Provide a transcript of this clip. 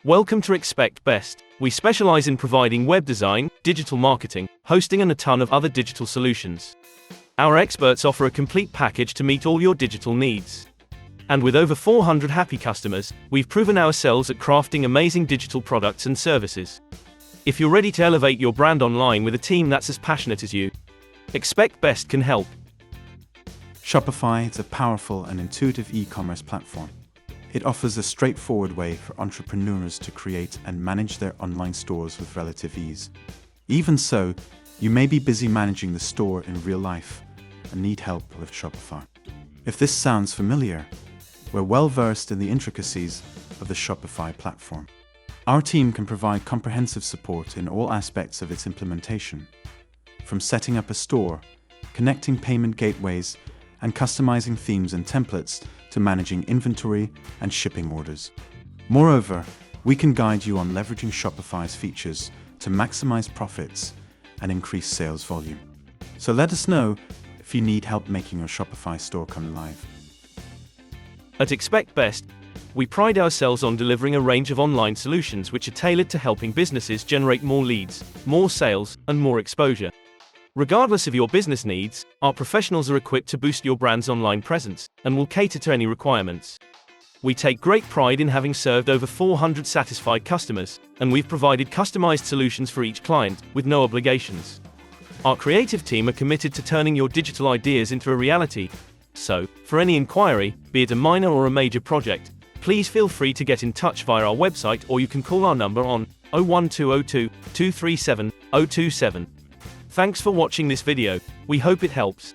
Welcome to Expect Best. We specialize in providing web design, digital marketing, hosting and a ton of other digital solutions. Our experts offer a complete package to meet all your digital needs. And with over 400 happy customers, we've proven ourselves at crafting amazing digital products and services. If you're ready to elevate your brand online with a team that's as passionate as you, Expect Best can help. Shopify is a powerful and intuitive e-commerce platform. It offers a straightforward way for entrepreneurs to create and manage their online stores with relative ease. Even so, you may be busy managing the store in real life and need help with Shopify. If this sounds familiar, we're well versed in the intricacies of the Shopify platform. Our team can provide comprehensive support in all aspects of its implementation, from setting up a store, connecting payment gateways, and customizing themes and templates to managing inventory and shipping orders. Moreover, we can guide you on leveraging Shopify's features to maximize profits and increase sales volume. So let us know if you need help making your Shopify store come live. At Expect Best, we pride ourselves on delivering a range of online solutions which are tailored to helping businesses generate more leads, more sales, and more exposure. Regardless of your business needs, our professionals are equipped to boost your brand's online presence and will cater to any requirements. We take great pride in having served over 400 satisfied customers, and we've provided customized solutions for each client, with no obligations. Our creative team are committed to turning your digital ideas into a reality. So, for any inquiry, be it a minor or a major project, please feel free to get in touch via our website, or you can call our number on 01202 237 027. Thanks for watching this video. We hope it helps.